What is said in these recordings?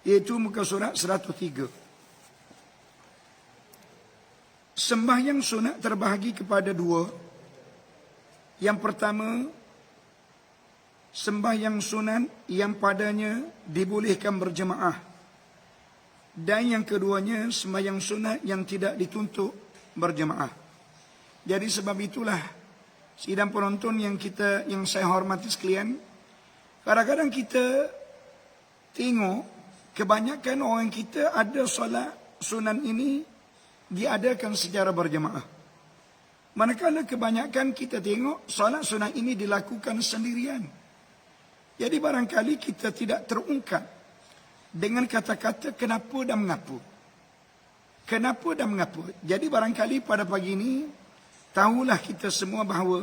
Iaitu muka surat 103. Sembahyang sunat terbahagi kepada dua. Yang pertama, sembahyang sunat yang padanya dibolehkan berjemaah. Dan yang keduanya, sembahyang sunat yang tidak dituntut berjemaah. Jadi sebab itulah, sidang penonton yang saya hormati sekalian, kadang-kadang kita tengok kebanyakan orang kita ada solat sunat ini diadakan secara berjemaah. Manakala kebanyakan kita tengok solat sunat ini dilakukan sendirian. Jadi barangkali kita tidak terungkap dengan kata-kata kenapa dan mengapa. Kenapa dan mengapa. Jadi barangkali pada pagi ini, tahulah kita semua bahawa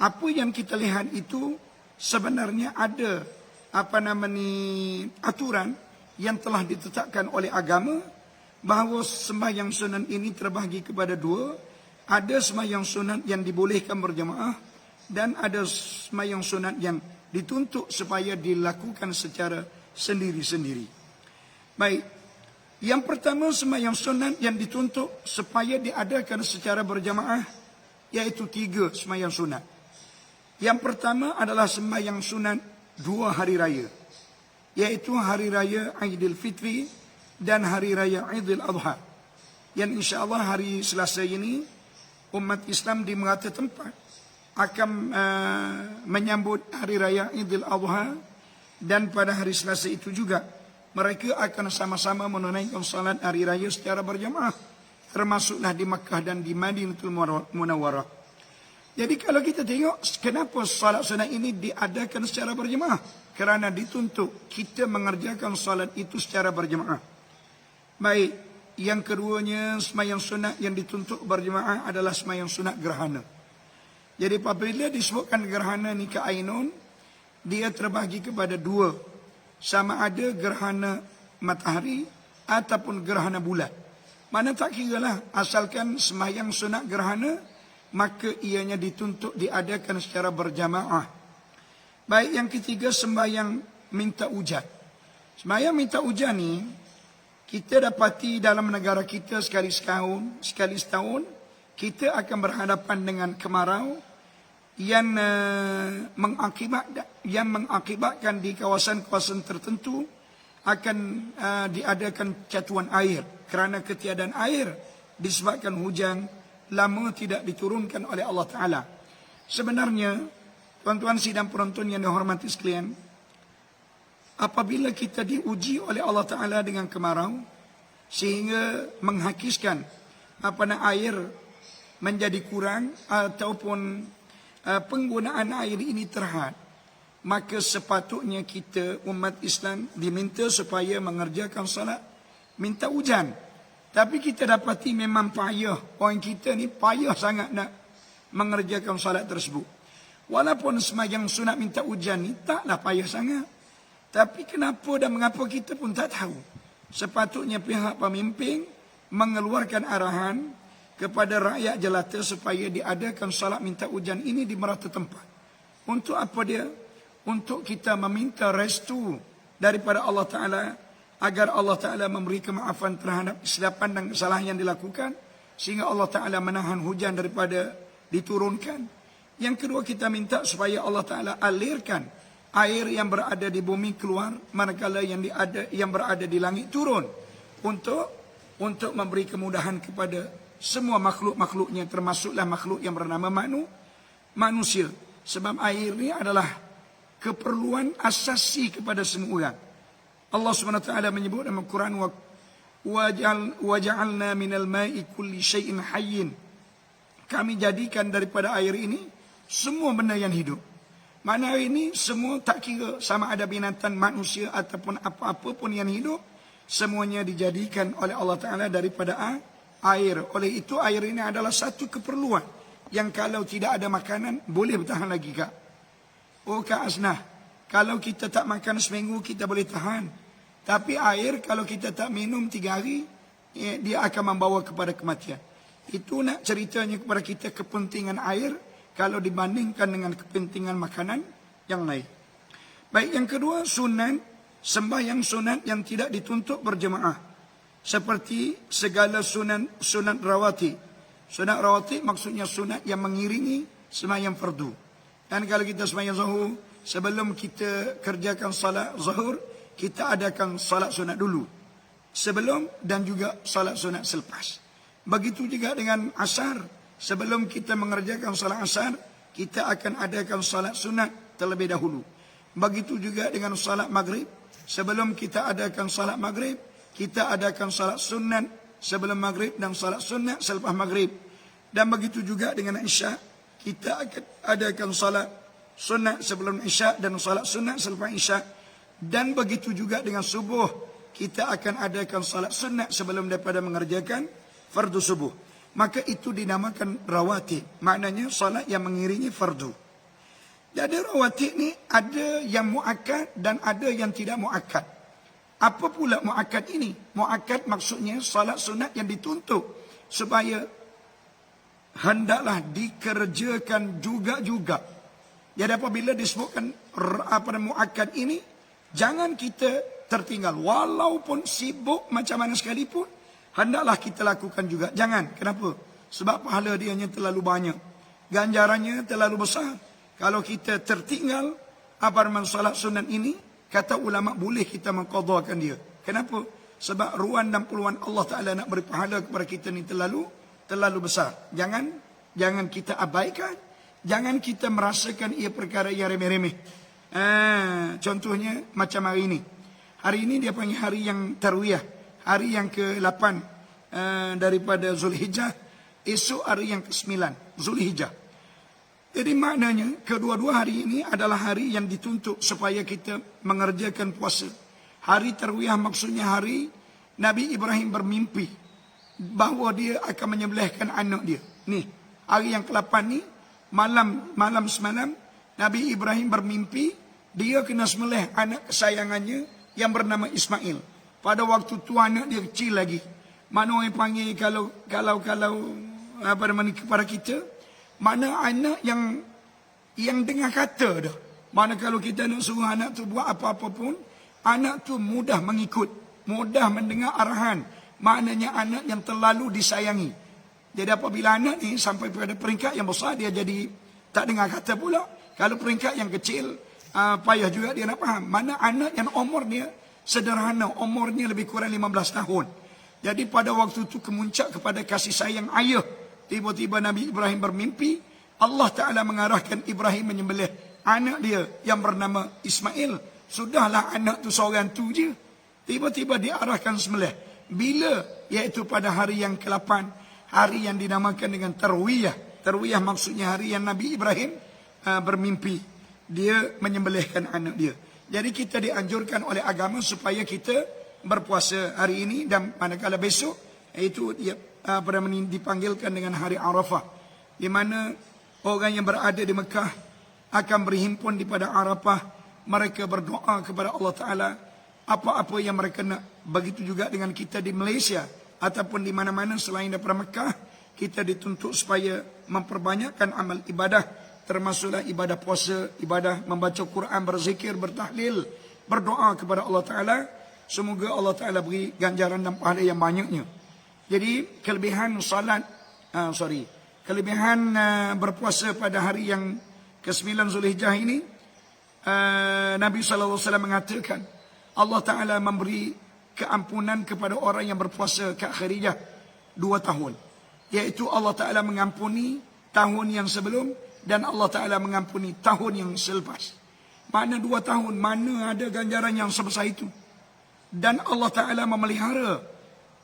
apa yang kita lihat itu sebenarnya ada aturan yang telah ditetapkan oleh agama bahawa sembahyang sunat ini terbahagi kepada dua. Ada sembahyang sunat yang dibolehkan berjemaah dan ada sembahyang sunat yang dituntut supaya dilakukan secara sendiri-sendiri. Baik, yang pertama sembahyang sunat yang dituntut supaya diadakan secara berjemaah, iaitu 3 sembahyang sunat. Yang pertama adalah sembahyang sunat 2 hari raya, iaitu hari raya Aidilfitri dan hari raya Aidil Adha. Yang insya-Allah hari Selasa ini umat Islam di merata tempat akan menyambut hari raya Aidil Adha, dan pada hari Selasa itu juga mereka akan sama-sama menunaikan salat hari raya secara berjamaah, termasuklah di Makkah dan di Madinatul Munawwarah. Jadi kalau kita tengok kenapa salat sunat ini diadakan secara berjemaah, kerana dituntut kita mengerjakan salat itu secara berjemaah. Baik, yang keduanya sembahyang sunat yang dituntut berjemaah adalah sembahyang sunat gerhana. Jadi apabila disebutkan gerhana nikah ainun, dia terbahagi kepada 2. Sama ada gerhana matahari ataupun gerhana bulan. Mana tak kiralah, asalkan sembahyang sunat gerhana, maka ianya dituntut diadakan secara berjamaah. Baik, yang ketiga sembahyang minta hujan. Sembahyang minta hujan ni kita dapati dalam negara kita sekali setahun kita akan berhadapan dengan kemarau yang mengakibatkan di kawasan-kawasan tertentu akan diadakan catuan air kerana ketiadaan air disebabkan hujan lama tidak diturunkan oleh Allah Ta'ala. Sebenarnya, tuan-tuan sidang penonton yang dihormati sekalian, apabila kita diuji oleh Allah Ta'ala dengan kemarau, sehingga menghakiskan air menjadi kurang, ataupun penggunaan air ini terhad, maka sepatutnya kita, umat Islam, diminta supaya mengerjakan salat minta hujan. Tapi kita dapati memang payah. Orang kita ni payah sangat nak mengerjakan salat tersebut. Walaupun sembahyang sunat minta hujan ni taklah payah sangat. Tapi kenapa dan mengapa kita pun tak tahu. Sepatutnya pihak pemimpin mengeluarkan arahan kepada rakyat jelata supaya diadakan salat minta hujan ini di merata tempat. Untuk apa dia? Untuk kita meminta restu daripada Allah Ta'ala, agar Allah Ta'ala memberi kemaafan terhadap kesilapan dan kesalahan yang dilakukan, sehingga Allah Ta'ala menahan hujan daripada diturunkan. Yang kedua, kita minta supaya Allah Ta'ala alirkan air yang berada di bumi keluar, manakala yang berada di langit turun, untuk memberi kemudahan kepada semua makhluk-makhluknya, termasuklah makhluk yang bernama manusia. Sebab air ini adalah keperluan asasi kepada semua orang. Allah SWT menyebut dalam Al-Quran, وَجَعَلْنَا مِنَ الْمَاءِ كُلِّ شَيْءٍ حَيٍّ. Kami jadikan daripada air ini semua benda yang hidup. Mana air ini semua, tak kira sama ada binatang, manusia ataupun apa-apa pun yang hidup, semuanya dijadikan oleh Allah Ta'ala daripada air. Oleh itu air ini adalah satu keperluan yang kalau tidak ada makanan boleh bertahan lagi, Kak. Oh Kak Asnah, kalau kita tak makan seminggu kita boleh tahan. Tapi air kalau kita tak minum 3 hari, dia akan membawa kepada kematian. Itu nak ceritanya kepada kita kepentingan air kalau dibandingkan dengan kepentingan makanan yang lain. Baik, yang kedua sunat sembahyang sunat yang tidak dituntut berjemaah, seperti segala sunat rawatib. Sunat rawatib maksudnya sunat yang mengiringi sembahyang fardu. Dan kalau kita sembahyang zuhur, sebelum kita kerjakan salat zuhur, kita adakan salat sunat dulu. Sebelum dan juga salat sunat selepas. Begitu juga dengan asar. Sebelum kita mengerjakan salat asar, kita akan adakan salat sunat terlebih dahulu. Begitu juga dengan salat maghrib. Sebelum kita adakan salat maghrib, kita adakan salat sunat sebelum maghrib dan salat sunat selepas maghrib. Dan begitu juga dengan isya, kita akan adakan salat sunat sebelum isya dan salat sunat selepas isya. Dan begitu juga dengan subuh, kita akan adakan salat sunat sebelum daripada mengerjakan fardu subuh. Maka itu dinamakan rawatib. Maknanya salat yang mengiringi fardu. Jadi rawatib ni ada yang muakkad dan ada yang tidak muakkad. Apa pula muakkad ini? Muakkad maksudnya salat sunat yang dituntut supaya hendaklah dikerjakan juga-juga. Jadi apabila disebutkan muakkad ini, jangan kita tertinggal. Walaupun sibuk macam mana sekalipun, hendaklah kita lakukan juga. Jangan. Kenapa? Sebab pahala dia hanya terlalu banyak. Ganjarannya terlalu besar. Kalau kita tertinggal salat sunat ini, kata ulama boleh kita mengqadhakan dia. Kenapa? Sebab ruan dan peluang Allah Ta'ala nak beri pahala kepada kita ni terlalu besar. Jangan kita abaikan. Jangan kita merasakan ia perkara yang remeh-remeh. Contohnya macam hari ini. Hari ini dia panggil hari yang tarwiyah. Hari yang ke-8 daripada Zulhijjah. Esok hari yang ke-9 Zulhijjah. Jadi maknanya kedua-dua hari ini adalah hari yang dituntut supaya kita mengerjakan puasa. Hari tarwiyah maksudnya hari Nabi Ibrahim bermimpi bahawa dia akan menyembelihkan anak dia. Ni, hari yang ke-8 ni, malam semalam Nabi Ibrahim bermimpi dia kena sembelih anak kesayangannya yang bernama Ismail. Pada waktu tu anak dia kecil lagi. Mana orang panggil kalau kepada kita, mana anak yang dengar kata dah. Mana kalau kita nak suruh anak tu buat apa-apa pun, anak tu mudah mengikut, mudah mendengar arahan. Maknanya anak yang terlalu disayangi. Jadi apabila anak ni sampai pada peringkat yang besar, dia jadi tak dengar kata pula. Kalau peringkat yang kecil, payah juga dia nak faham. Mana anak yang umurnya sederhana, umurnya lebih kurang 15 tahun. Jadi pada waktu itu kemuncak kepada kasih sayang ayah. Tiba-tiba Nabi Ibrahim bermimpi, Allah Ta'ala mengarahkan Ibrahim menyembelih anak dia yang bernama Ismail. Sudahlah anak tu seorang tu je. Tiba-tiba diarahkan sembelih. Bila? Iaitu pada hari yang ke-8. Hari yang dinamakan dengan Tarwiyah. Tarwiyah maksudnya hari yang Nabi Ibrahim bermimpi. Dia menyembelihkan anak dia. Jadi kita dianjurkan oleh agama supaya kita berpuasa hari ini dan manakala besok, iaitu dipanggilkan dengan hari Arafah, di mana orang yang berada di Mekah akan berhimpun di pada Arafah. Mereka berdoa kepada Allah Ta'ala apa-apa yang mereka nak. Begitu juga dengan kita di Malaysia ataupun di mana-mana selain daripada Mekah, kita dituntut supaya memperbanyakkan amal ibadah, termasuklah ibadah puasa, ibadah membaca Quran, berzikir, bertahlil, berdoa kepada Allah Ta'ala. Semoga Allah Ta'ala beri ganjaran dan pahala yang banyaknya. Jadi kelebihan berpuasa pada hari yang ke-9 Zulhijjah ini, Nabi SAW mengatakan Allah Ta'ala memberi keampunan kepada orang yang berpuasa ke Khadijah 2 tahun. Iaitu Allah Ta'ala mengampuni tahun yang sebelum dan Allah Ta'ala mengampuni tahun yang selepas. Mana 2 tahun, mana ada ganjaran yang sebesar itu. Dan Allah Ta'ala memelihara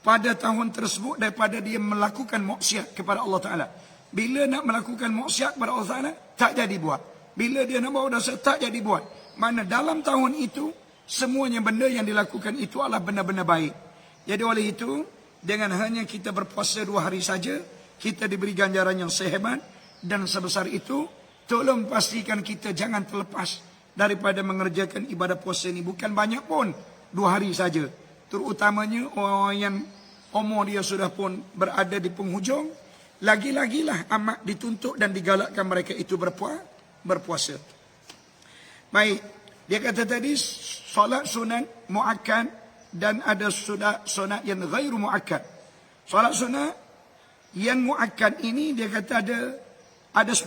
pada tahun tersebut daripada dia melakukan maksiat kepada Allah Ta'ala. Bila nak melakukan maksiat kepada Allah Ta'ala, tak jadi buat. Bila dia nak bawa dosa, tak jadi buat. Mana dalam tahun itu, semuanya benda yang dilakukan itu adalah benar-benar baik. Jadi oleh itu, dengan hanya kita berpuasa 2 hari saja, kita diberi ganjaran yang sehebat dan sebesar itu. Tolong pastikan kita jangan terlepas daripada mengerjakan ibadah puasa ini. Bukan banyak pun, 2 hari saja. Terutamanya orang yang umur dia sudah pun berada di penghujung, lagi-lagilah amat dituntut dan digalakkan mereka itu berpuasa. Baik, Dia kata tadi solat sunat muakkad dan ada sunat yang ghairu muakkad. Solat sunat yang muakkad ini dia kata ada 10.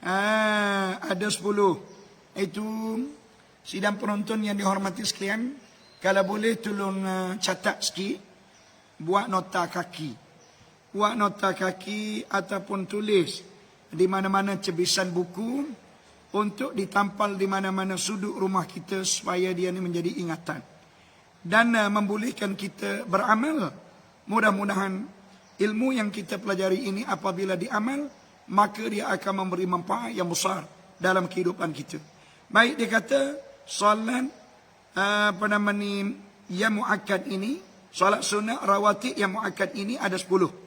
Ada 10. Itu sidang penonton yang dihormati sekalian, kalau boleh tolong catat sikit, buat nota kaki. Buat nota kaki ataupun tulis di mana-mana cebisan buku untuk ditampal di mana-mana sudut rumah kita supaya dia ini menjadi ingatan. Dan membolehkan kita beramal. Mudah-mudahan ilmu yang kita pelajari ini apabila diamal, maka dia akan memberi manfaat yang besar dalam kehidupan kita. Baik, dia kata solat yang muakkad ini, solat sunat rawatib yang muakkad ini ada 10.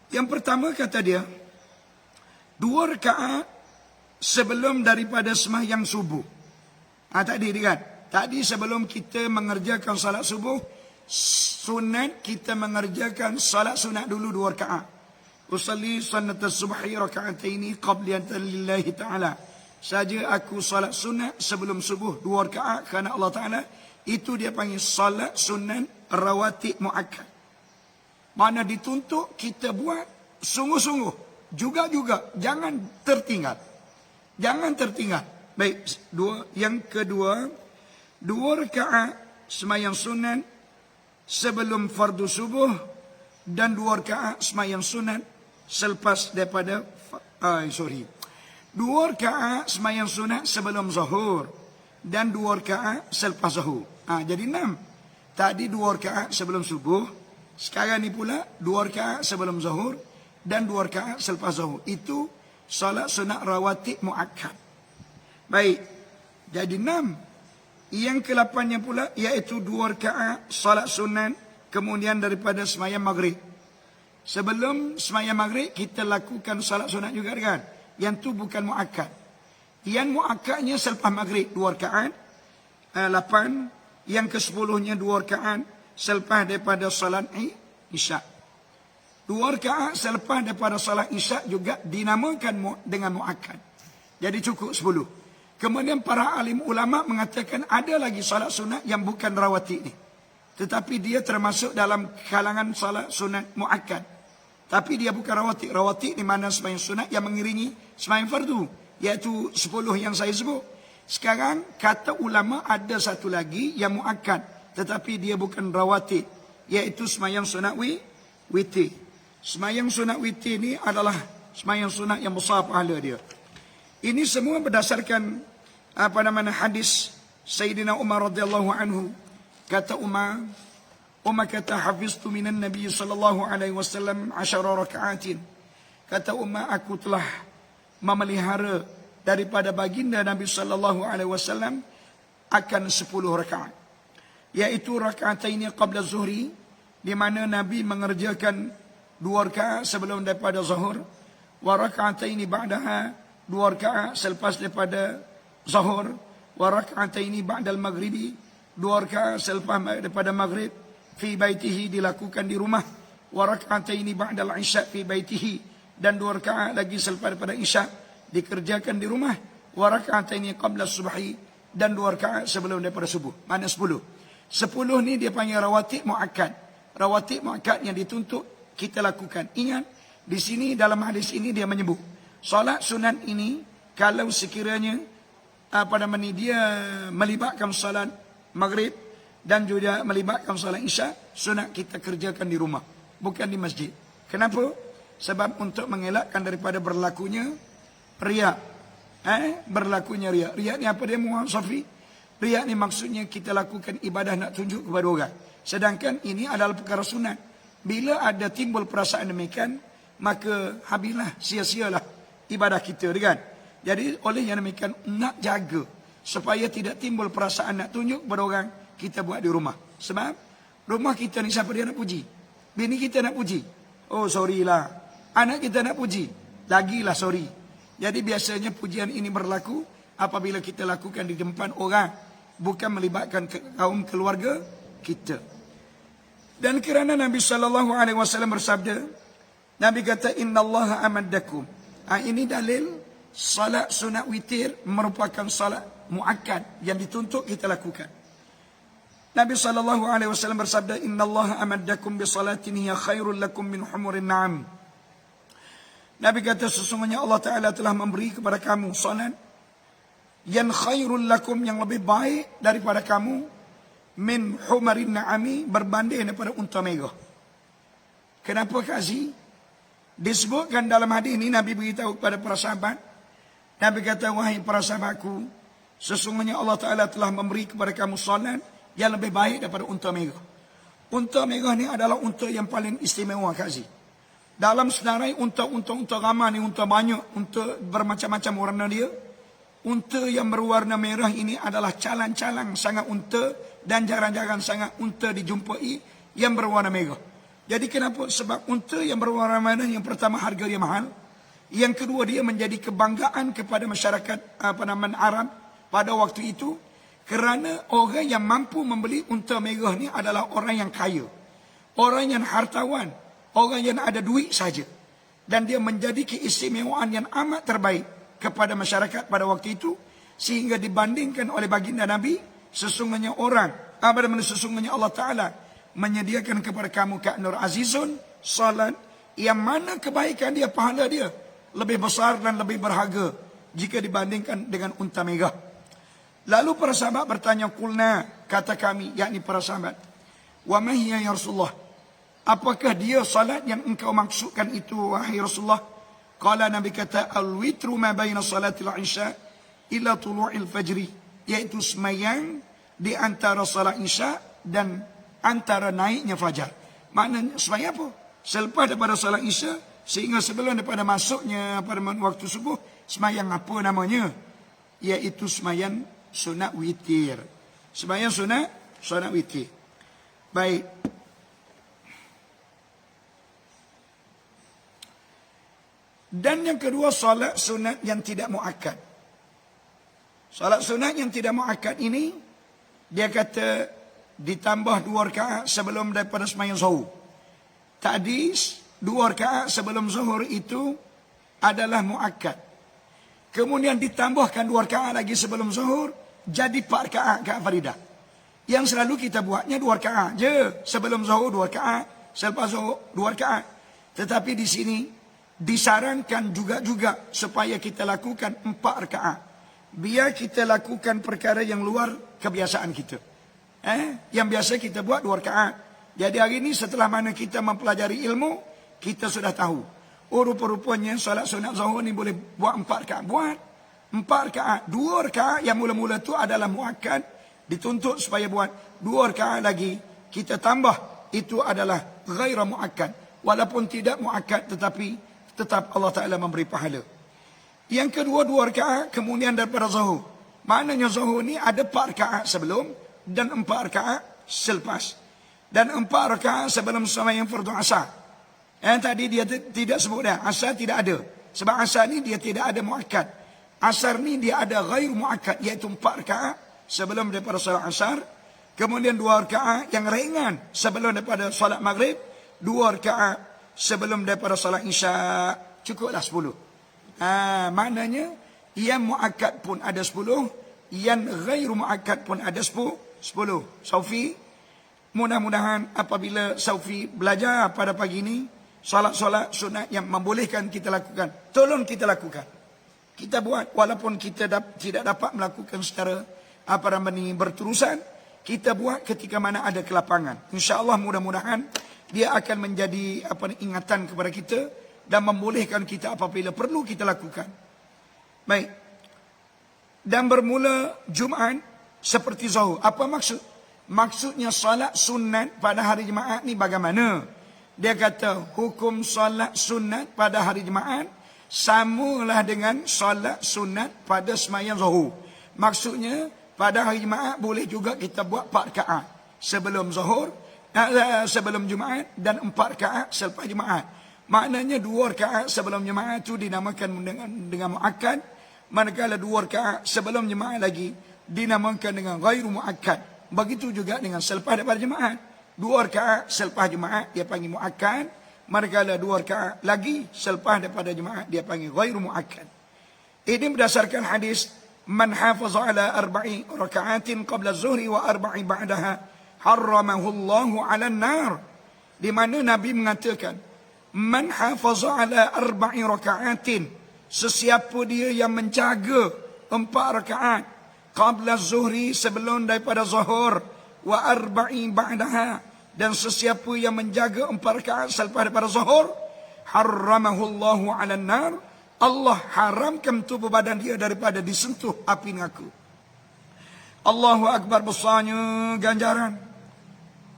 Yang pertama kata dia, 2 rakaat sebelum daripada sembahyang subuh. Tadi lihat, tadi sebelum kita mengerjakan salat subuh, sunat kita mengerjakan salat sunat dulu 2 rakaat. Usalli sunnatas subhi raka'ataini qabliyatan lillahi ta'ala. Saja aku salat sunat sebelum subuh 2 rakaat kerana Allah Ta'ala. Itu dia panggil salat sunat rawatib muakkad. Mana dituntut kita buat sungguh-sungguh. Juga-juga. Jangan tertinggal. Jangan tertinggal. Baik. Yang kedua. 2 rakaat sembahyang sunat sebelum fardu subuh. Dan 2 rakaat sembahyang sunat selepas daripada 2 rakaat sembahyang sunat sebelum zuhur. Dan 2 rakaat selepas zuhur. Jadi 6. Tadi 2 rakaat sebelum subuh. Sekarang ni pula 2 rakaat sebelum zuhur dan 2 rakaat selepas zuhur. Itu salat sunat rawatib muakkad. Baik. Jadi 6. Yang ke-8-nya pula iaitu 2 rakaat salat sunat kemudian daripada sembahyang maghrib. Sebelum sembahyang maghrib kita lakukan salat sunat juga kan? Yang tu bukan muakkad. Yang muakkadnya selepas maghrib 2 rakaat. 8. Yang ke-10-nya 2 rakaat selepas daripada salat Isyak. 2 rakaat selepas daripada salat Isyak juga dinamakan dengan muakkad. Jadi cukup 10. Kemudian para alim ulama mengatakan ada lagi salat sunat yang bukan rawatib ni. Tetapi dia termasuk dalam kalangan salat sunat muakkad. Tapi dia bukan rawatib. Rawatib di mana sembahyang sunat yang mengiringi sembahyang fardu. Iaitu 10 yang saya sebut. Sekarang kata ulama ada satu lagi yang muakkad. Tetapi dia bukan rawatib. Iaitu sembahyang sunat witir. Sembahyang sunat witir ni adalah sembahyang sunat yang besar pahala dia. Ini semua berdasarkan hadis Sayyidina Umar radhiyallahu anhu. Kata Umar kata hafiztu minan Nabi sallallahu alaihi wasallam 10 rakaatin. Kata Umar, aku telah memelihara daripada baginda Nabi sallallahu alaihi wasallam akan 10 rakaat. Yaitu raka'ataini qabla zuhri, di mana Nabi mengerjakan 2 rakaat sebelum daripada zuhur, wa raka'ataini ba'daha, 2 rakaat selepas daripada zuhur, wa raka'ataini ba'dal maghribi, 2 rakaat selepas daripada maghrib, fi baitihi dilakukan di rumah, wa raka'ataini ba'dal isya fi baitihi, dan 2 rakaat lagi selepas daripada isya dikerjakan di rumah, wa raka'ataini qabla subhi, dan 2 rakaat sebelum daripada subuh. Mana 10? 10 ni dia panggil rawatib muakkad. Rawatib muakkad yang dituntut kita lakukan. Ingat, di sini dalam hadis ini dia menyebut solat sunat ini kalau sekiranya dia melibatkan salat maghrib dan juga melibatkan salat isya, sunat kita kerjakan di rumah, bukan di masjid. Kenapa? Sebab untuk mengelakkan daripada berlakunya riak. Berlakunya riak. Riak ni apa dia, Muhammad Safi? Riak ni maksudnya kita lakukan ibadah nak tunjuk kepada orang. Sedangkan ini adalah perkara sunat. Bila ada timbul perasaan demikian, maka habislah, sia-sialah ibadah kita, kan? Jadi oleh yang demikian nak jaga supaya tidak timbul perasaan nak tunjuk kepada orang, kita buat di rumah. Sebab rumah kita ni siapa dia nak puji? Bini kita nak puji. Oh sorry lah. Anak kita nak puji. Lagilah sorry. Jadi biasanya pujian ini berlaku apabila kita lakukan di depan orang, bukan melibatkan kaum keluarga kita. Dan kerana Nabi sallallahu alaihi wasallam bersabda, Nabi kata innallaha amaddakum. Ini dalil salat sunat witir merupakan salat muakkad yang dituntut kita lakukan. Nabi SAW bersabda, Inna Allah amaddakum bisalatin hiya khairul lakum min humurin na'am. Nabi kata, sesungguhnya Allah Ta'ala telah memberi kepada kamu salat yang khairul lakum, yang lebih baik daripada kamu, min humarin na'ami, berbanding daripada unta megah. Kenapa kasih? Disebutkan dalam hadis ini, Nabi beritahu kepada para sahabat. Nabi kata, wahai para sahabatku, sesungguhnya Allah Ta'ala telah memberi kepada kamu salat yang lebih baik daripada unta megah. Unta megah ni adalah unta yang paling istimewa kasih. Dalam senarai unta ramah ni, unta banyak, unta bermacam-macam warna dia. Unta yang berwarna merah ini adalah calang-calang sangat unta, dan jarang-jarang sangat unta dijumpai yang berwarna merah. Jadi kenapa? Sebab unta yang berwarna merah, yang pertama harga dia mahal. Yang kedua, dia menjadi kebanggaan kepada masyarakat Arab pada waktu itu. Kerana orang yang mampu membeli unta merah ni adalah orang yang kaya, orang yang hartawan, orang yang ada duit saja. Dan dia menjadi keistimewaan yang amat terbaik kepada masyarakat pada waktu itu. Sehingga dibandingkan oleh baginda Nabi, sesungguhnya sesungguhnya Allah Ta'ala menyediakan kepada kamu ka'nur azizun, salat yang mana kebaikan dia, pahala dia lebih besar dan lebih berharga jika dibandingkan dengan unta megah. Lalu para sahabat bertanya, kulna, kata kami, yakni para sahabat, wa ma hiya ya Rasulullah, apakah dia salat yang engkau maksudkan itu wahai Rasulullah? Qala, Nabi kata, al-witru ma baina salatil isya ila tulu'il fajri, iaitu semayang di antara salat isya dan antara naiknya fajar. Maknanya semayang apa? Selepas daripada salat isya sehingga sebelum daripada masuknya pada waktu subuh, semayang apa namanya? Iaitu semayang sunat witir. Semayang sunat witir. Baik. Dan yang kedua, salat sunat yang tidak muakkad. Salat sunat yang tidak muakkad ini, dia kata ditambah 2 rakaat sebelum daripada semayang zuhur. Tadi 2 rakaat sebelum zuhur itu adalah muakkad. Kemudian ditambahkan 2 rakaat lagi sebelum zuhur, jadi 4 rakaat faridah. Yang selalu kita buatnya 2 rakaat je. Sebelum zuhur 2 rakaat, selepas zuhur 2 rakaat. Tetapi di sini disarankan juga supaya kita lakukan 4 rakaat. Biar kita lakukan perkara yang luar kebiasaan kita. Yang biasa kita buat 2 rakaat. Jadi hari ini setelah mana kita mempelajari ilmu, kita sudah tahu. Rupa-rupanya salat sunat zuhur ni boleh buat 4 rakaat. Buat 4 rakaat. 2 rakaat yang mula-mula tu adalah muakkad. Dituntut supaya buat 2 rakaat lagi. Kita tambah. Itu adalah ghaira muakkad. Walaupun tidak muakkad, tetapi tetap Allah Ta'ala memberi pahala. Yang kedua, 2 rakaat kemudian daripada zuhur. Maknanya zuhur ni ada 4 rakaat sebelum dan 4 rakaat selepas. Dan 4 rakaat sebelum sembahyang fardu asar. Yang tadi dia tidak sebut dah. Asar tidak ada. Sebab asar ni dia tidak ada muakkad. Asar ni dia ada ghair muakkad. Iaitu 4 rakaat sebelum daripada salat asar. Kemudian 2 rakaat yang ringan sebelum daripada salat maghrib. 2 rakaat sebelum daripada salat isya. Cukuplah 10. Maknanya yang muakkad pun ada 10. Yang ghair muakkad pun ada 10. Saufi, mudah-mudahan apabila Saufi belajar pada pagi ini, solat-solat sunat yang membolehkan kita lakukan, tolong kita lakukan. Kita buat walaupun kita tidak dapat melakukan secara berterusan, kita buat ketika mana ada kelapangan. InsyaAllah mudah-mudahan dia akan menjadi ingatan kepada kita dan membolehkan kita apabila perlu kita lakukan. Baik. Dan bermula Jumaat seperti zuhur. Apa maksud? Maksudnya salat sunat pada hari Jumaat ni bagaimana? Dia kata hukum salat sunat pada hari Jumaat samalah dengan salat sunat pada sembahyang zuhur. Maksudnya pada hari Jumaat boleh juga kita buat 4 rakaat sebelum zuhur, sebelum Jumaat, dan 4 rakaat selepas Jumaat. Maknanya 2 rakaat sebelum Jumaat itu dinamakan dengan muakkad, manakala 2 rakaat sebelum Jumaat lagi dinamakan dengan ghairu muakkad. Begitu juga dengan selepas daripada Jumaat. 2 rakaat selepas Jumaat dia panggil muakkad, manakala 2 rakaat lagi selepas daripada Jumaat dia panggil ghairu muakkad. Ini berdasarkan hadis Man hafaza ala 4 raka'atin qabla az-zuhri wa 4 ba'daha harramahu Allahu 'ala an-nar. Di mana Nabi mengatakan, man hafaza ala 4 raka'atin, sesiapa dia yang menjaga 4 rakaat qabla az-zuhri, sebelum daripada zuhur, wa 4 ba'daha, dan sesiapa yang menjaga 4 rakaat selepas daripada zuhur, harramahu Allahu 'ala an-nar, Allah haramkan tubuh badan dia daripada disentuh api neraka. Allahu Akbar, besarnya ganjaran.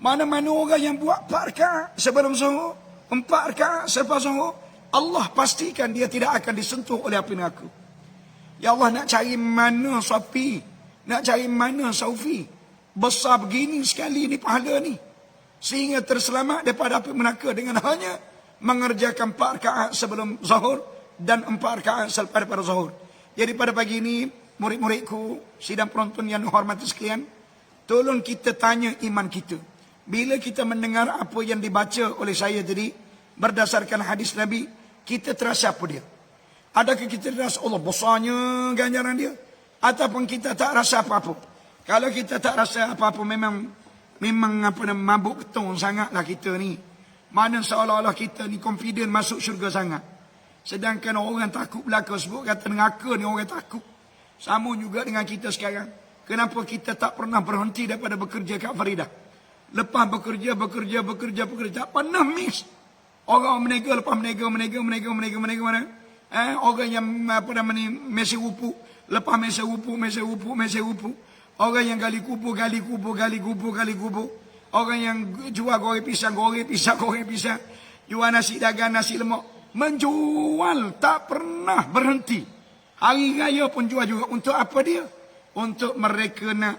Mana-mana orang yang buat 4 rakaat sebelum zuhur, 4 rakaat selepas zuhur, Allah pastikan dia tidak akan disentuh oleh api neraka. Ya Allah, nak cari mana sapi, nak cari mana saufi, besar begini sekali ni pahala ni, sehingga terselamat daripada api neraka dengan hanya mengerjakan 4 rakaat sebelum zuhur dan 4 rakaat selepas daripada zuhur. Jadi pada pagi ini, murid-muridku, sidang penonton yang dihormati sekalian, tolong kita tanya iman kita. Bila kita mendengar apa yang dibaca oleh saya tadi, berdasarkan hadis Nabi, kita terasa apa dia? Adakah kita terasa Allah besarnya ganjaran dia? Ataupun kita tak rasa apa-apa? Kalau kita tak rasa apa-apa, memang mabuk betul sangatlah kita ni. Mana seolah-olah kita ni confident masuk syurga sangat. Sedangkan orang takut belaka sebut kata neraka ni orang takut. Sama juga dengan kita sekarang. Kenapa kita tak pernah berhenti daripada bekerja kat Faridah? Lepas bekerja, tak pernah miss. Orang menega, lepas menega. Orang yang mesi wupu, lepas mesi wupu. Orang yang gali kubur. Orang yang jual goreng pisang. Jual nasi dagang, nasi lemak. Menjual tak pernah berhenti. Hari raya pun jual juga. Untuk apa dia? Untuk mereka nak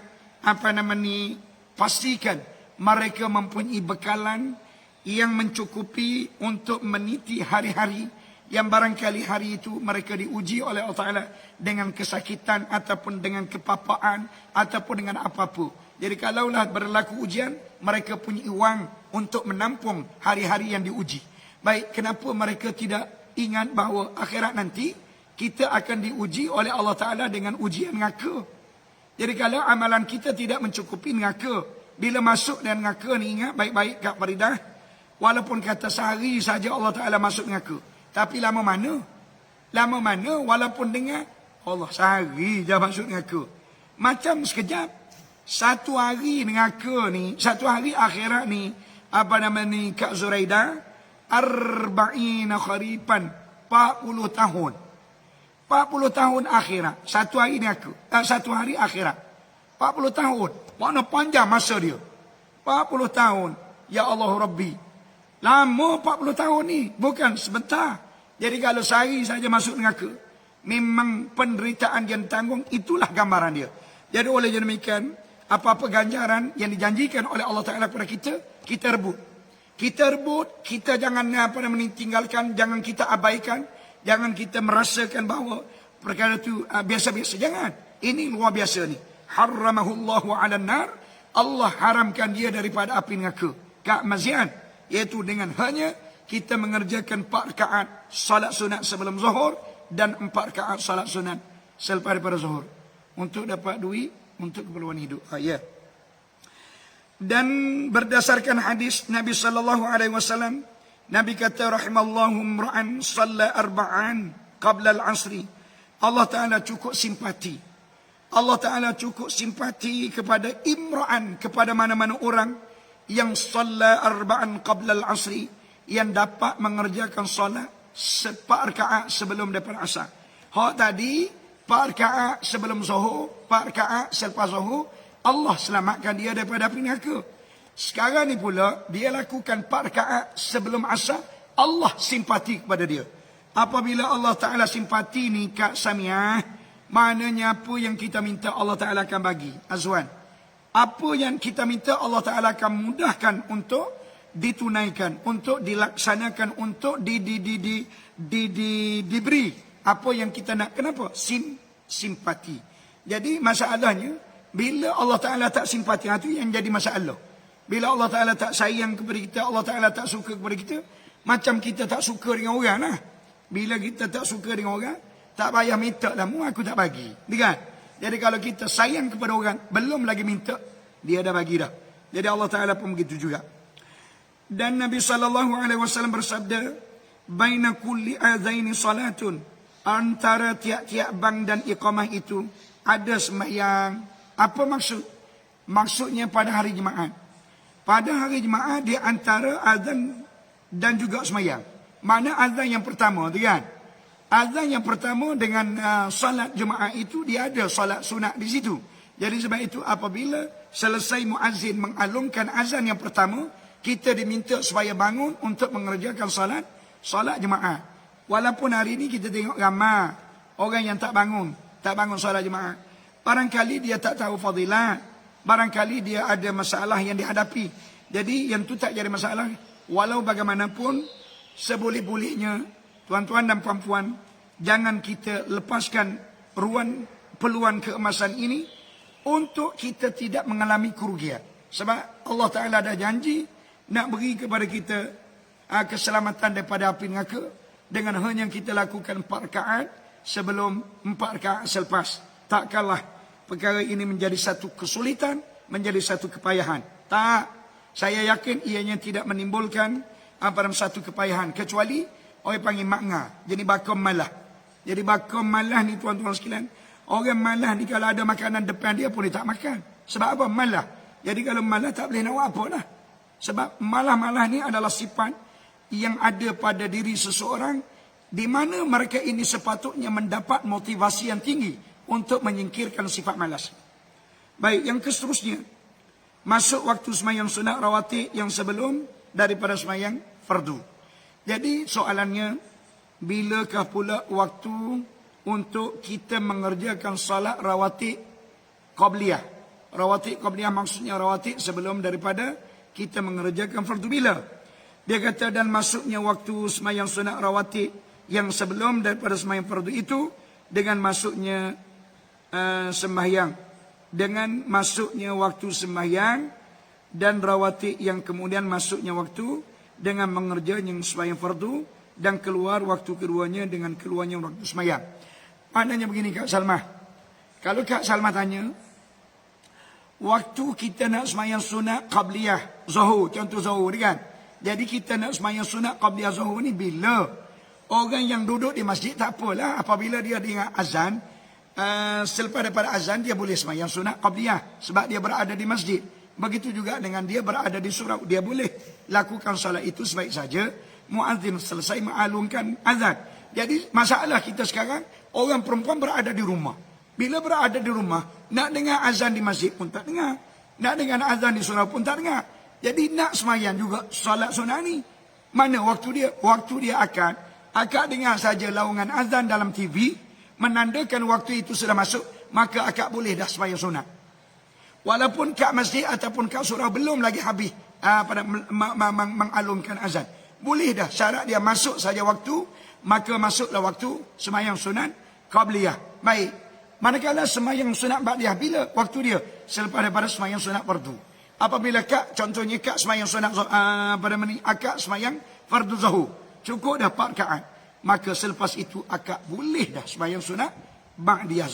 pastikan mereka mempunyai bekalan yang mencukupi untuk meniti hari-hari yang barangkali hari itu mereka diuji oleh Allah Ta'ala dengan kesakitan ataupun dengan kepapaan ataupun dengan apa-apa. Jadi kalaulah berlaku ujian, mereka punya wang untuk menampung hari-hari yang diuji. Baik, kenapa mereka tidak ingat bahawa akhirat nanti kita akan diuji oleh Allah Ta'ala dengan ujian neraka? Jadi kalau amalan kita tidak mencukupi neraka, bila masuk dan neraka ni, ingat baik-baik kat Faridah, walaupun kata sehari saja Allah Ta'ala masuk neraka, tapi lama mana walaupun dengar Allah sehari je masuk neraka, macam sekejap. Satu hari neraka ni, satu hari akhirat ni, Kak Zuraida, 40 kharifan, 40 tahun. 40 tahun akhirat. Satu hari neraka, satu hari akhirat. 40 tahun. Mana panjang masa dia? 40 tahun. Ya Allah Rabbi. Lama 40 tahun ni, bukan sebentar. Jadi kalau sehari saja masuk neraka, memang penderitaan yang tanggung, itulah gambaran dia. Jadi oleh demikian, apa-apa ganjaran yang dijanjikan oleh Allah Ta'ala kepada kita, kita rebut. Kita jangan tinggalkan, jangan kita abaikan, jangan kita merasakan bahawa perkara itu biasa-biasa. Jangan. Ini luar biasa ni. Harramahullahu 'alan nar. Allah haramkan dia daripada api neraka. Kemazian, iaitu dengan hanya kita mengerjakan 4 rakaat salat sunat sebelum zuhur dan 4 rakaat salat sunat selepas daripada zuhur, untuk dapat duit untuk keperluan hidup. Dan berdasarkan hadis Nabi sallallahu alaihi wasallam, Nabi kata rahimallahu imra'an shalla arba'an qabla al-'asri. Allah Taala cukup simpati. Allah Taala cukup simpati kepada imra'an, kepada mana-mana orang yang shalla arba'an qabla al-'asri, yang dapat mengerjakan solat 4 rakaat sebelum daripada asar. Hak tadi 4 rakaat sebelum zuhur, 4 rakaat selepas zuhur, Allah selamatkan dia daripada api neraka. Sekarang ni pula, dia lakukan 4 rakaat sebelum asar, Allah simpati kepada dia. Apabila Allah Ta'ala simpati ni, Kak Samiah, maknanya apa yang kita minta Allah Ta'ala akan bagi. Azwan, apa yang kita minta Allah Ta'ala akan mudahkan untuk ditunaikan, untuk dilaksanakan, untuk diberi apa yang kita nak. Kenapa? Simpati. Jadi masalahnya, bila Allah Ta'ala tak simpati, itu yang jadi masalah. Bila Allah Ta'ala tak sayang kepada kita, Allah Ta'ala tak suka kepada kita, macam kita tak suka dengan orang lah. Bila kita tak suka dengan orang, tak payah minta lah, aku tak bagi. Kan? Jadi kalau kita sayang kepada orang, belum lagi minta, dia dah bagi dah. Jadi Allah Ta'ala pun begitu juga. Dan Nabi SAW bersabda, baina kulli adzaini salatun, antara tiap-tiap bang dan iqamah itu ada sembahyang. Apa maksud? Maksudnya pada hari Jumaat. Pada hari Jumaat di antara azan dan juga sembahyang. Mana azan yang pertama tu kan? Azan yang pertama dengan salat Jumaat itu dia ada salat sunat di situ. Jadi sebab itu apabila selesai muazzin mengalungkan azan yang pertama, kita diminta supaya bangun untuk mengerjakan salat Jumaat. Walaupun hari ini kita tengok ramai orang yang tak bangun salat Jumaat. Barangkali dia tak tahu fadilat, barangkali dia ada masalah yang dihadapi. Jadi yang tu tak jadi masalah. Walau bagaimanapun, seboleh-bolehnya tuan-tuan dan puan-puan, jangan kita lepaskan peluang keemasan ini untuk kita tidak mengalami kerugian. Sebab Allah Ta'ala dah janji nak beri kepada kita keselamatan daripada api neraka dengan hanya kita lakukan 4 rakaat sebelum 4 rakaat selepas. Takkanlah perkara ini menjadi satu kesulitan, menjadi satu kepayahan. Tak, saya yakin ianya tidak menimbulkan satu kepayahan, kecuali orang panggil makna. Jadi bakam malah. Jadi bakam malah ni tuan-tuan sekalian, orang malah ni kalau ada makanan depan dia pun dia tak makan. Sebab apa? Malah. Jadi kalau malah tak boleh nak buat apa lah. Sebab malah-malah ni adalah sifat yang ada pada diri seseorang, di mana mereka ini sepatutnya mendapat motivasi yang tinggi untuk menyingkirkan sifat malas. Baik, yang seterusnya, masuk waktu sembahyang sunat rawatib yang sebelum daripada sembahyang fardu. Jadi soalannya, bilakah pula waktu untuk kita mengerjakan salat rawatib qabliyah? Rawatib qabliyah maksudnya rawatib sebelum daripada kita mengerjakan fardu. Bila? Dia kata, dan masuknya waktu sembahyang sunat rawatib yang sebelum daripada sembahyang fardu itu dengan masuknya sembahyang, dengan masuknya waktu sembahyang dan rawatib yang kemudian masuknya waktu dengan mengerjakan sembahyang fardu dan keluar waktu keduanya dengan keluarnya waktu sembahyang. Maknanya begini Kak Salmah. Kalau Kak Salmah tanya, waktu kita nak sembahyang sunat qabliyah zuhur, contoh zuhur kan. Jadi kita nak sembahyang sunat qabliyah zuhur ni bila? Orang yang duduk di masjid tak apalah, apabila dia dengar azan, selepas daripada azan dia boleh sembahyang sunat qabliyah sebab dia berada di masjid. Begitu juga dengan dia berada di surau, dia boleh lakukan solat itu sebaik saja muazzin selesai mengalungkan azan. Jadi masalah kita sekarang, orang perempuan berada di rumah. Bila berada di rumah, nak dengar azan di masjid pun tak dengar, nak dengar azan di surau pun tak dengar. Jadi nak sembahyang juga solat sunat ni, mana waktu dia? Waktu dia akak dengar saja laungan azan dalam TV, menandakan waktu itu sudah masuk, maka akak boleh dah sembahyang sunat. Walaupun kat masjid ataupun kat surau belum lagi habis pada mengalungkan azan. Boleh dah, syarat dia masuk saja waktu, maka masuklah waktu sembahyang sunat qabliyah. Baik, manakala sembahyang sunat ba'diyah, bila waktu dia? Selepas daripada sembahyang sunat fardu. Apabila kak, contohnya kak sembahyang sunat akak sembahyang fardu zuhur, cukup dah 4 rakaat, maka selepas itu akak boleh dah sembahyang sunat ba'diyah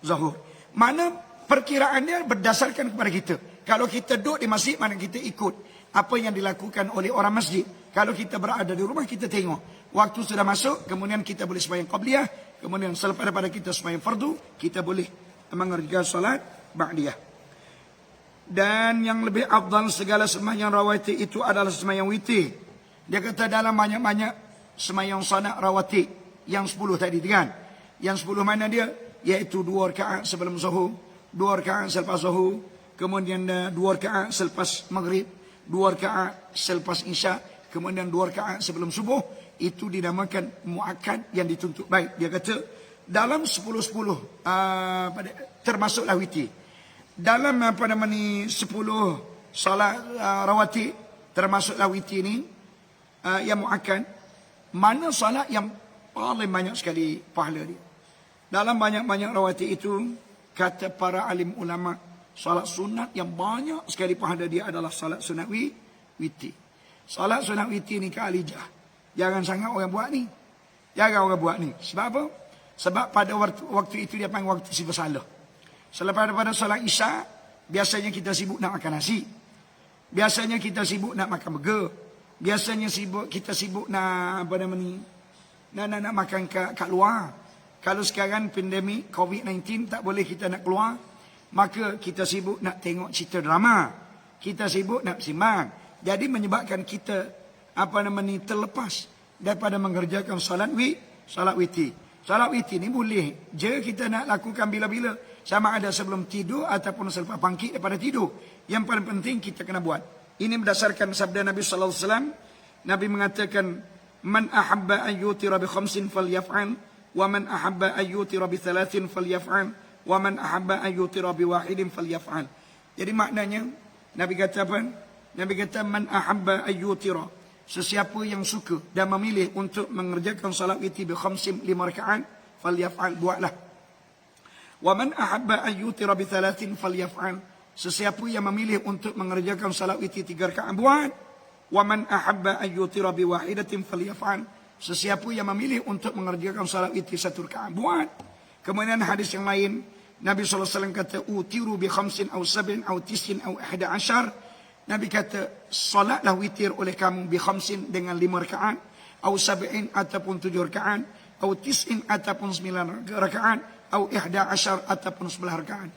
zuhur. Mana perkiraan dia berdasarkan kepada kita. Kalau kita duduk di masjid, mana kita ikut apa yang dilakukan oleh orang masjid. Kalau kita berada di rumah, kita tengok waktu sudah masuk, kemudian kita boleh sembahyang qabliyah, kemudian selepas daripada kita sembahyang fardu, kita boleh mengerjakan salat ba'diyah. Dan yang lebih afdal segala sembahyang rawatib itu adalah sembahyang witir. Dia kata dalam banyak-banyak sembahyang sunat rawatib yang 10 tadi kan. Yang 10 mana dia? Iaitu 2 rakaat sebelum zuhur, 2 rakaat selepas zuhur, kemudian 2 rakaat selepas maghrib, 2 rakaat selepas isya, kemudian 2 rakaat sebelum subuh. Itu dinamakan muakkad yang dituntut. Baik, dia kata dalam 10-10 termasuklah witir. Dalam 10 salat rawatib termasuklah witir ni yang muakkad. Mana salat yang paling banyak sekali pahala dia? Dalam banyak-banyak rawatib itu, kata para alim ulama, salat sunat yang banyak sekali pahala dia adalah salat sunat witir. Salat sunat witir ni kaalijah. Jangan sangat orang buat ni. Jangan orang buat ni. Sebab apa? Sebab pada waktu itu dia panggil waktu si bersalah. Selepas daripada solat Isya, biasanya kita sibuk nak makan nasi. Biasanya kita sibuk nak makan burger. Biasanya kita sibuk nak apa nama ni? Nak makan kat luar. Kalau sekarang pandemik COVID-19 tak boleh kita nak keluar, maka kita sibuk nak tengok cerita drama. Kita sibuk nak bersimbang. Jadi menyebabkan kita terlepas daripada mengerjakan solat witir. Solat witir ni boleh je kita nak lakukan bila-bila. Sama ada sebelum tidur ataupun selepas bangkit daripada tidur. Yang paling penting kita kena buat. Ini berdasarkan sabda Nabi sallallahu alaihi wasallam. Nabi mengatakan, "Man ahabba an yutira bi khamsin falyaf'al, wa man ahabba an yutira bi thalathin falyaf'al, wa man ahabba an yutira bi wahidin falyaf'al." Jadi maknanya Nabi kata apa? Nabi kata man ahabba an yutira. Sesiapa yang suka dan memilih untuk mengerjakan salat witir bi khamsin 5 rakaat, falyaf'al, buatlah. Wa man ahabba an yutira bi thalathin falyaf'al. Sesiapa yang memilih untuk mengerjakan salat witir 3 rakaat, buat. Wa man ahabba an yutira bi wahidatin falyaf'al. Sesiapa yang memilih untuk mengerjakan salat witir 1 rakaat, buat. Kemudian hadis yang lain, Nabi sallallahu alaihi wasallam kata, utiru bi khamsin aw sab'in aw tis'in aw 11. Nabi kata, salatlah witir oleh kamu bi khamsin dengan 5 rakaat, aw sab'in ataupun 7 rakaat, aw tis'in ataupun 9 rakaat, aw 11 ataupun 11 rakaat.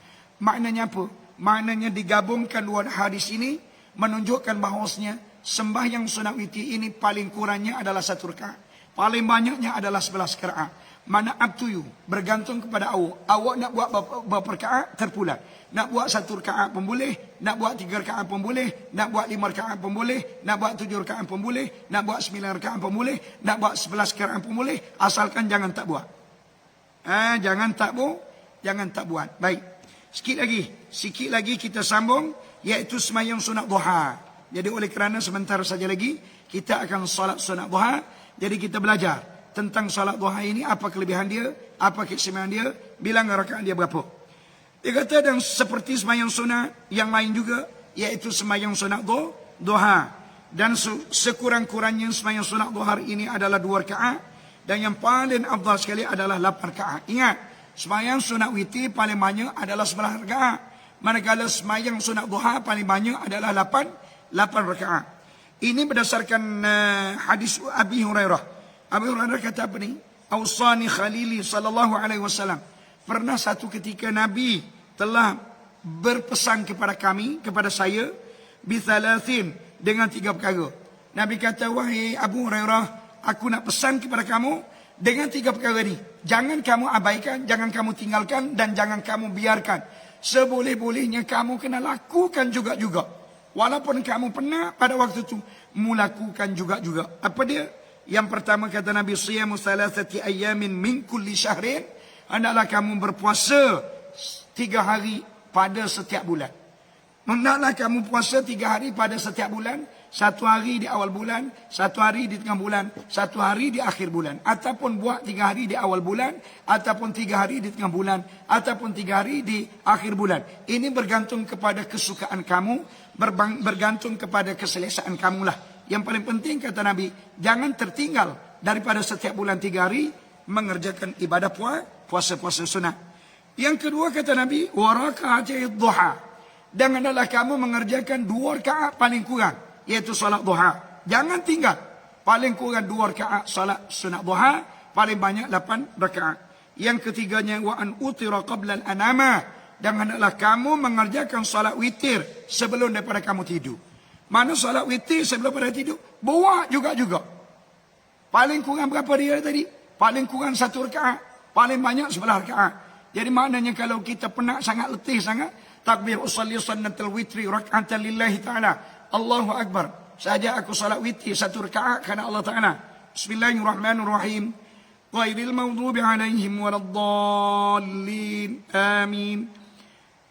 Maknanya apa? Maknanya digabungkan dua hadis ini menunjukkan bahawasanya sembahyang sunat witir ini paling kurangnya adalah 1 rakaat. Paling banyaknya adalah 11 rakaat. Mana up to you, bergantung kepada awak. Awak nak buat berapa rakaat terpulang. Nak buat 1 rakaat pun boleh, nak buat 3 rakaat pun boleh, nak buat 5 rakaat pun boleh, nak buat 7 rakaat pun boleh, nak buat 9 rakaat pun boleh, nak buat 11 rakaat pun boleh, asalkan jangan tak buat. Jangan tak buat. Baik. Sikit lagi kita sambung, iaitu sembahyang sunat duha. Jadi oleh kerana sebentar saja lagi kita akan solat sunat duha, jadi kita belajar tentang solat duha ini, apa kelebihan dia, apa keistimewaan dia, bilangan rakaat dia berapa. Dia kata, dan seperti sembahyang sunat yang lain juga, iaitu sembahyang sunat duha. Dan sekurang-kurangnya sembahyang sunat duha ini adalah 2 rakaat, dan yang paling afdal sekali adalah 8 rakaat. Ingat, sembahyang sunat witir paling banyak adalah 11 rakaat. Manakala sembahyang sunat duha paling banyak adalah 8 rakaat. Ini berdasarkan hadis Abi Hurairah. Abi Hurairah kata apa ni? Awsani Khalili sallallahu alaihi wasallam. Pernah satu ketika Nabi telah berpesan kepada saya bithalathin, dengan 3 perkara. Nabi kata, wahai Abu Hurairah, aku nak pesan kepada kamu dengan 3 perkara ni. Jangan kamu abaikan, jangan kamu tinggalkan, dan jangan kamu biarkan. Seboleh-bolehnya kamu kena lakukan juga. Walaupun kamu pernah pada waktu itu melakukan juga. Apa dia? Yang pertama kata Nabi, siyamu thalathati ayyamin min kulli syahrin. Hendaklah kamu berpuasa 3 hari pada setiap bulan. Hendaklah kamu puasa 3 hari pada setiap bulan. 1 hari di awal bulan, 1 hari di tengah bulan, 1 hari di akhir bulan. Ataupun buat 3 hari di awal bulan, ataupun 3 hari di tengah bulan, ataupun 3 hari di akhir bulan. Ini bergantung kepada kesukaan kamu, bergantung kepada keselesaan kamu lah. Yang paling penting kata Nabi, jangan tertinggal daripada setiap bulan 3 hari mengerjakan ibadah puasa sunat. Yang kedua kata Nabi, wa raka'atid duha. Dan adalah kamu mengerjakan 2 rakaat paling kurang, iaitu salat duha. Jangan tinggal. Paling kurang 2 rakaat salat sunat duha, paling banyak 8 rakaat. Yang ketiganya, wa an utira qabla al-anama. Dan hendaklah kamu mengerjakan salat witir sebelum daripada kamu tidur. Mana salat witir sebelum daripada tidur? Buat juga. Paling kurang berapa dia tadi? Paling kurang 1 rakaat, paling banyak 11 rakaat. Jadi maknanya kalau kita penat sangat, letih sangat, takbir usalli sunnatul witri rak'atan lillahi ta'ala. Allahu Akbar. Saja aku salat witir 1 rakaat kerana Allah Ta'ala. Bismillahirrahmanirrahim. Ghairil maghdubi alaihim waladdallin. Amin.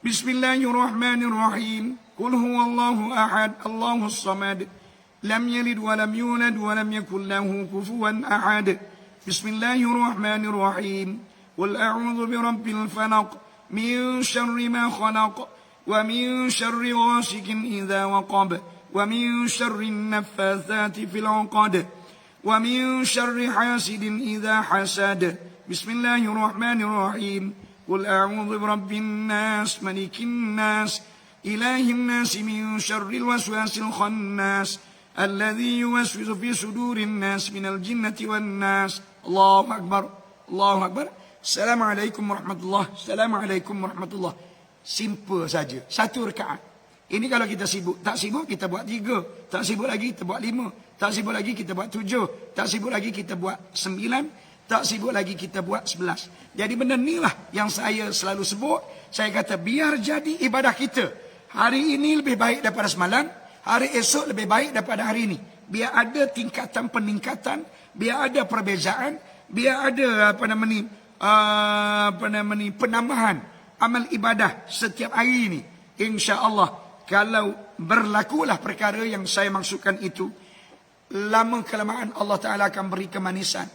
Bismillahirrahmanirrahim. Qul huwallahu ahad, Allahus samad. Lam yalid wa lam yulad wa lam yakul lahu kufuwan ahad. Bismillahirrahmanirrahim. Qul a'udzu birabbil falaq min syarri ma khalaq wa min syarri ghasikin idza waqab wa min syarri an-naffatsati fil 'uqad wa min syarri hasidin idza hasad. Bismillahirrahmanirrahim. Qul a'udzu birabbin nas, malikin nas, ilahin nas, min syarril waswasil khannas, alladzi yuwaswisu fi sudurin nas minal jinnati wan nas. Allahu akbar. Allahu akbar. Assalamualaikum warahmatullahi. Assalamualaikum warahmatullahi. Simple saja. Satu rakaat. Ini kalau kita sibuk. Tak sibuk kita buat 3. Tak sibuk lagi kita buat 5. Tak sibuk lagi kita buat 7. Tak sibuk lagi kita buat 9. Tak sibuk lagi kita buat 11. Jadi benda inilah yang saya selalu sebut. Saya kata biar jadi ibadah kita. Hari ini lebih baik daripada semalam. Hari esok lebih baik daripada hari ini. Biar ada tingkatan peningkatan. Biar ada perbezaan. Biar ada penambahan amal ibadah setiap hari ini. InsyaAllah. Kalau berlakulah perkara yang saya maksudkan itu, lama kelamaan Allah Ta'ala akan beri kemanisan.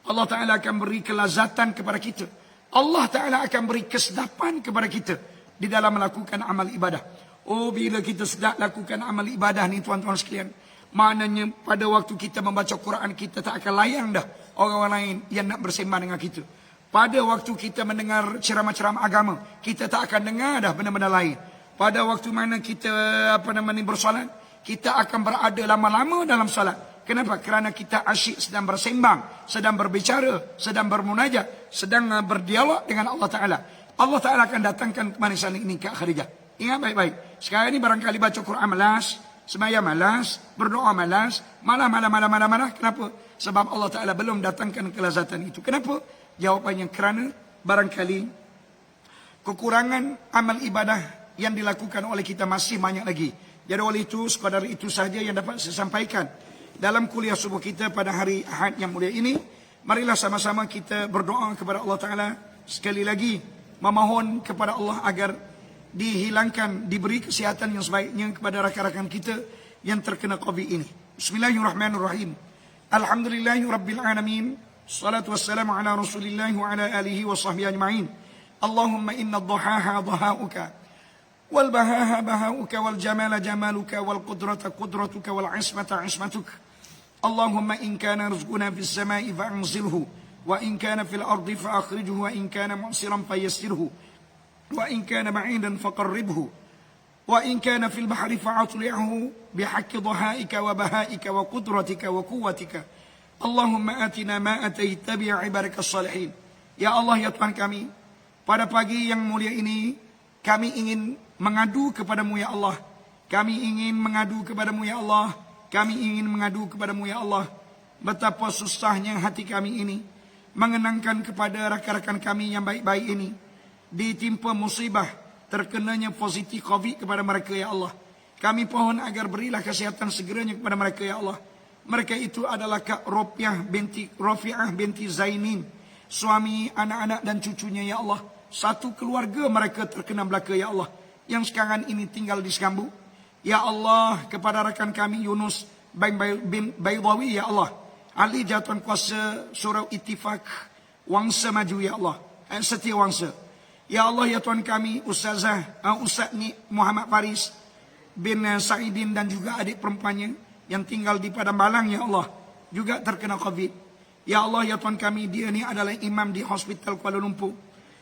Allah Ta'ala akan beri kelazatan kepada kita. Allah Ta'ala akan beri kesedapan kepada kita di dalam melakukan amal ibadah. Oh, bila kita sedap lakukan amal ibadah ni tuan-tuan sekalian, maknanya pada waktu kita membaca Quran, kita tak akan layang dah orang-orang lain yang nak bersembang dengan kita. Pada waktu kita mendengar ceramah-ceramah agama, kita tak akan dengar dah benda-benda lain. Pada waktu mana kita bersolat, kita akan berada lama-lama dalam solat. Kenapa? Kerana kita asyik sedang bersembang, sedang berbicara, sedang bermunajat, sedang berdialog dengan Allah Ta'ala. Allah Ta'ala akan datangkan kemanisan ini ke Khadijah. Ingat baik-baik. Sekarang ini barangkali baca Quran malas, sembahyang malas, berdoa malas, malah. Kenapa? Sebab Allah Ta'ala belum datangkan kelazatan itu. Kenapa? Jawapannya kerana barangkali kekurangan amal ibadah yang dilakukan oleh kita masih banyak lagi. Jadi oleh itu, sekadar itu saja yang dapat saya sampaikan dalam kuliah subuh kita pada hari Ahad yang mulia ini. Marilah sama-sama kita berdoa kepada Allah Ta'ala. Sekali lagi, memohon kepada Allah agar dihilangkan, diberi kesihatan yang sebaiknya kepada rakan-rakan kita yang terkena COVID ini. Bismillahirrahmanirrahim. Alhamdulillahi Rabbil Alamin. Salatu wassalamu ala Rasulillahi wa ala alihi wa sahbihi ajma'in. Allahumma inna dhuhaha dhahauka, والبهاء بهاؤك والجمال جمالك والقدرة قدرتك والعصمة عصمتك. اللهم إن كان رزقنا في السماء فأنزله، وإن كان في الأرض فأخرجه، وإن كان معسرا فيسره، وإن كان بعيدا فقربه، وإن كان في البحر فأطلعه بحق ضحائك وبهائك وقدرتك وقوتك. اللهم آتنا ما أتيت بعبادك الصالحين. Ya Allah, ya Tuhan kami, pada pagi yang mulia ini kami ingin mengadu kepadamu ya Allah. Kami ingin mengadu kepadamu ya Allah. Kami ingin mengadu kepadamu ya Allah. Betapa susahnya hati kami ini mengenangkan kepada rakan-rakan kami yang baik-baik ini ditimpa musibah, terkenanya positif COVID kepada mereka ya Allah. Kami pohon agar berilah kesihatan segeranya kepada mereka ya Allah. Mereka itu adalah Kak Rafiah binti Zainin, suami, anak-anak dan cucunya ya Allah. Satu keluarga mereka terkena belaka ya Allah, yang sekarang ini tinggal di Sekambu. Ya Allah, kepada rakan kami Yunus bin Baydawi ya Allah, ahli jawatan kuasa surau Ittifaq Wangsa Maju ya Allah, Setia Wangsa. Ya Allah, ya Tuhan kami Ustaz ni Muhammad Faris bin Saidin dan juga adik perempuannya yang tinggal di Padang Balang ya Allah, juga terkena COVID. Ya Allah, ya Tuhan kami, dia ni adalah imam di Hospital Kuala Lumpur.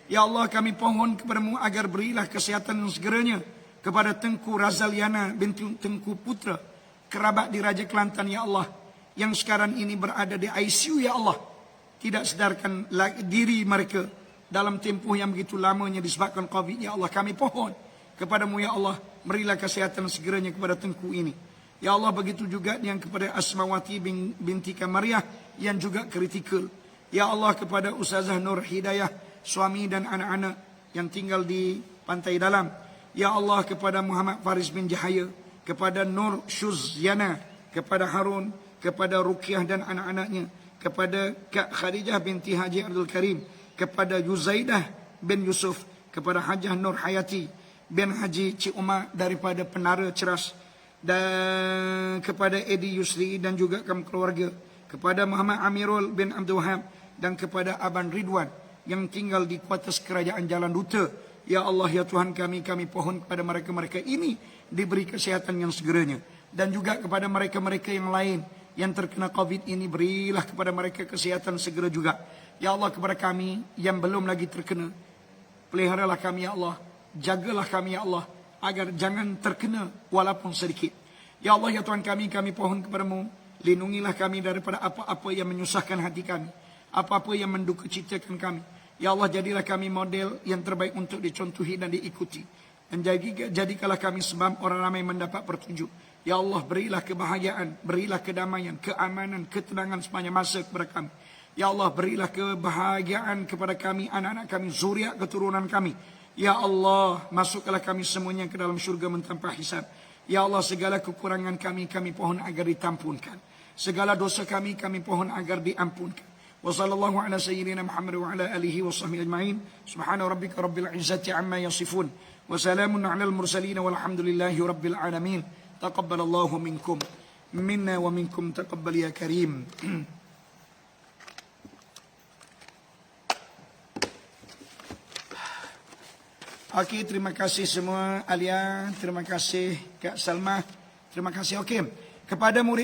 Ya Allah, kami pohon kepadamu agar berilah kesihatan segeranya kepada Tengku Razaliana binti Tengku Putra, kerabat di Raja Kelantan ya Allah, yang sekarang ini berada di ICU ya Allah. Tidak sedarkan diri mereka dalam tempoh yang begitu lamanya disebabkan COVID ya Allah. Kami pohon kepadamu ya Allah, berilah kesihatan segeranya kepada Tengku ini. Ya Allah, begitu juga yang kepada Asmawati binti Kamariah yang juga kritikal. Ya Allah, kepada Ustazah Nur Hidayah, suami dan anak-anak yang tinggal di Pantai Dalam. Ya Allah, kepada Muhammad Faris bin Jahaya, kepada Nur Syuzyana, kepada Harun, kepada Ruqyah dan anak-anaknya, kepada Kak Khadijah binti Haji Abdul Karim, kepada Yuzaidah bin Yusuf, kepada Hajah Nur Hayati bin Haji Cik Umar daripada Penara Ceras, dan kepada Edi Yusri dan juga kaum keluarga, kepada Muhammad Amirul bin Abdul Wahab dan kepada Aban Ridwan yang tinggal di kuartus kerajaan Jalan Duta. Ya Allah, ya Tuhan kami, kami pohon kepada mereka-mereka ini diberi kesihatan yang segeranya. Dan juga kepada mereka-mereka yang lain yang terkena COVID ini, berilah kepada mereka kesihatan segera juga. Ya Allah, kepada kami yang belum lagi terkena, peliharalah kami ya Allah, jagalah kami ya Allah, agar jangan terkena walaupun sedikit. Ya Allah ya Tuhan kami pohon kepadamu, lindungilah kami daripada apa-apa yang menyusahkan hati kami, apa-apa yang menduka citakan kami. Ya Allah jadilah kami model yang terbaik untuk dicontohi dan diikuti. Dan jadikanlah kami sebab orang ramai mendapat petunjuk. Ya Allah berilah kebahagiaan, berilah kedamaian, keamanan, ketenangan sepanjang masa kepada kami. Ya Allah berilah kebahagiaan kepada kami, anak-anak kami, zuriat keturunan kami. Ya Allah masukkanlah kami semuanya ke dalam syurga tanpa hisab. Ya Allah segala kekurangan kami pohon agar ditampunkan. Segala dosa kami pohon agar diampunkan. Wa sallallahu ala sayyidina Muhammad wa ala alihi wa sahbihi ajma'in. Subhana rabbika rabbil izzati amma yasifun. Wa salamun ala al-mursalin walhamdulillahi rabbil alamin. Taqabbalallahu minkum. Minna wa minkum taqabbal ya karim. Okey, terima kasih semua Alia, terima kasih Kak Salma, terima kasih. Okey, kepada murid